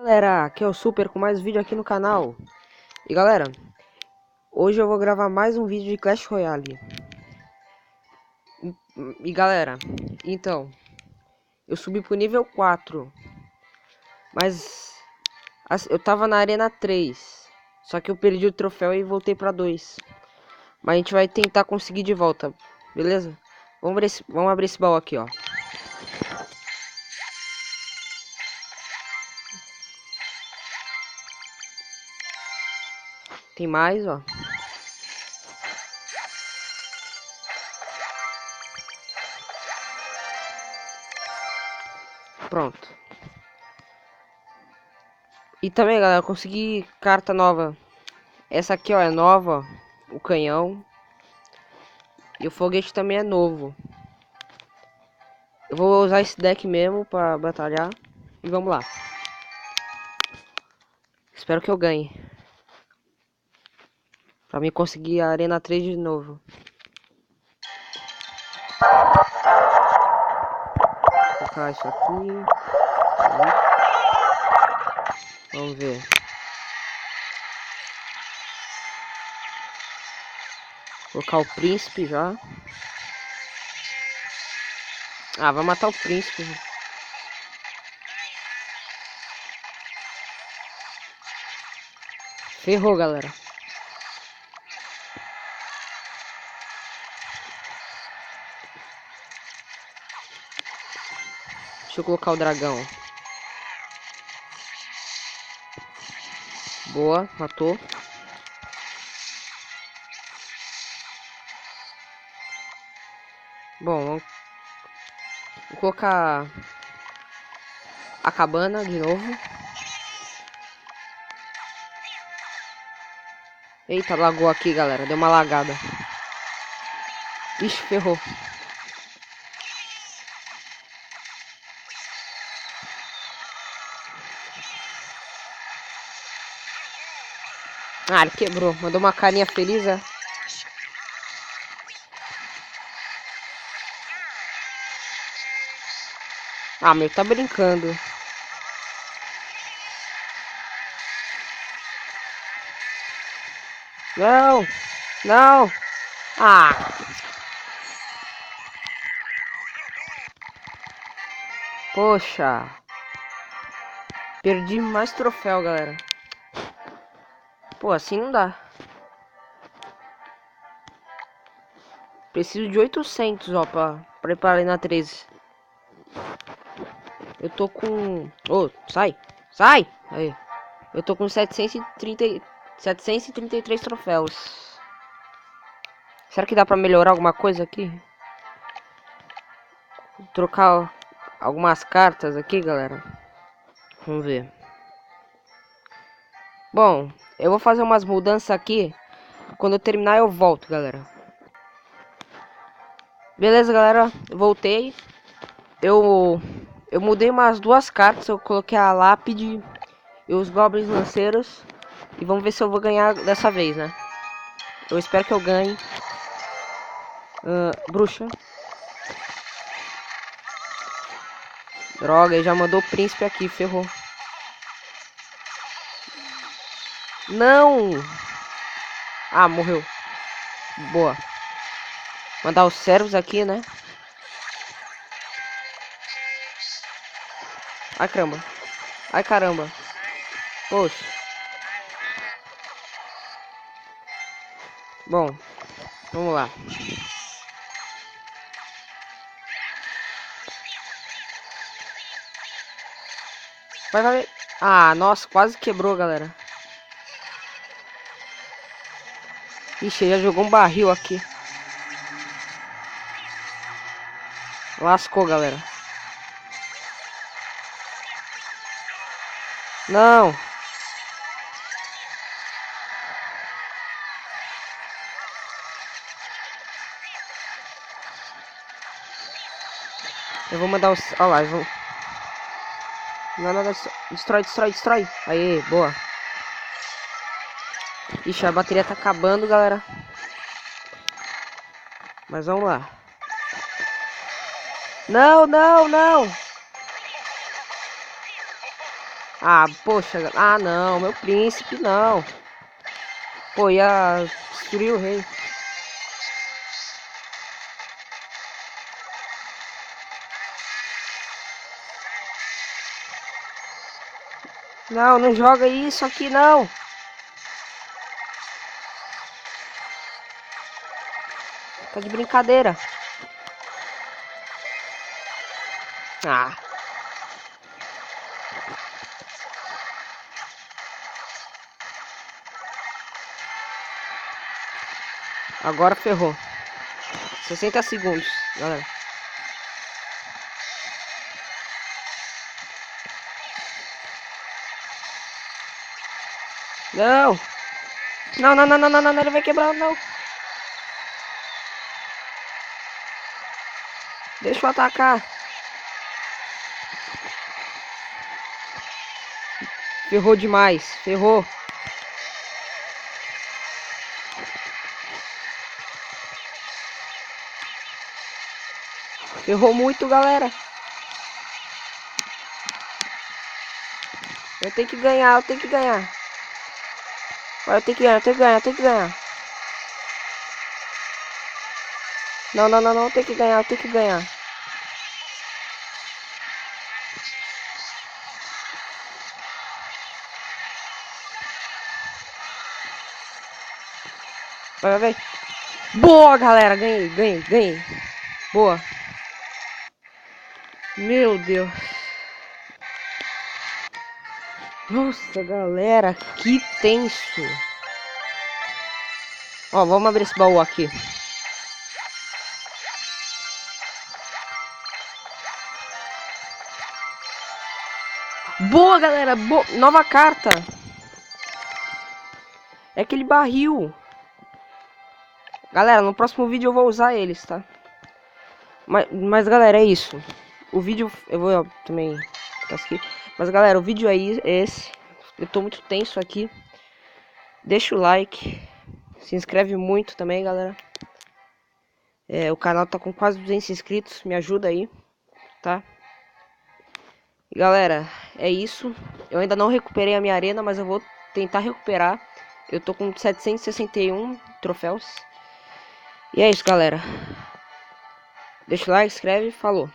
Galera, aqui é o Super com mais vídeo aqui no canal. E galera, hoje eu vou gravar mais um vídeo de Clash Royale. E galera, então, eu subi pro nível 4. Mas eu tava na arena 3. Só que eu perdi o troféu e voltei pra 2. Mas a gente vai tentar conseguir de volta, beleza? Vamos abrir esse baú aqui, ó. Tem mais, ó. Pronto. E também, galera, eu consegui carta nova. Essa aqui, ó, é nova. O canhão. E o foguete também é novo. Eu vou usar esse deck mesmo pra batalhar. E vamos lá. Espero que eu ganhe. Pra mim conseguir a Arena 3 de novo. Vou colocar isso aqui. Vamos ver. Vou colocar o príncipe já. Ah, vai matar o príncipe. Ferrou, galera. Deixa eu colocar o dragão. Boa, matou. Bom, vou colocar a cabana de novo. Eita, lagou aqui, galera. Deu uma lagada. Ixi, ferrou. Ah, ele quebrou. Mandou uma carinha feliz, é? Ah, meu, tá brincando. Não! Não! Ah! Poxa! Perdi mais troféu, galera. Pô, assim não dá. Preciso de 800, ó, pra preparar na 13. Eu tô com... Ô, sai! Sai! Aí. Eu tô com 733 troféus. Será que dá pra melhorar alguma coisa aqui? Trocar algumas cartas aqui, galera. Vamos ver. Bom, eu vou fazer umas mudanças aqui. Quando eu terminar eu volto, galera. Beleza, galera. Voltei. Eu mudei umas duas cartas. Eu coloquei a lápide e os goblins lanceiros. E vamos ver se eu vou ganhar dessa vez, né? Eu espero que eu ganhe. Bruxa. Droga, ele já mandou o príncipe aqui, ferrou. Não! Ah, morreu. Boa. Mandar os servos aqui, né? Ai, caramba. Ai, caramba. Poxa. Bom, vamos lá. Vai, vai. Ah, nossa, quase quebrou, galera. Ixi, já jogou um barril aqui. Lascou, galera. Não. Eu vou mandar os... Olha lá, vou... Não, não, não. Destrói, destrói, destrói. Aí, boa. Ixi, a bateria tá acabando, galera. Mas vamos lá. Não, não, não. Ah, poxa. Ah, não. Meu príncipe, não. Pô, ia destruir o rei. Não, não joga isso aqui, não. Tá de brincadeira. Ah. Agora ferrou. 60 segundos, galera. Não. Não, não, não, não, não, não, ele vai quebrar, não. Deixa eu atacar. Ferrou demais, ferrou. Ferrou muito, galera. Eu tenho que ganhar, eu tenho que ganhar. Eu tenho que ganhar, eu tenho que ganhar, eu tenho que ganhar. Não, não, não, não, eu tenho que ganhar, eu tenho que ganhar. Vai, vai, vai. Boa, galera, ganhei, ganhei, ganhei. Boa. Meu Deus. Nossa, galera, que tenso. Ó, vamos abrir esse baú aqui. Boa, galera, nova carta. É aquele barril. Galera, no próximo vídeo eu vou usar eles, tá? Mas galera, é isso. O vídeo, eu vou também aqui. Mas galera, o vídeo é esse. Eu tô muito tenso aqui. Deixa o like. Se inscreve muito também, galera. O canal tá com quase 200 inscritos. Me ajuda aí, tá? E galera, é isso. Eu ainda não recuperei a minha arena, mas eu vou tentar recuperar. Eu tô com 761 troféus. E é isso, galera. Deixa o like, inscreve, falou.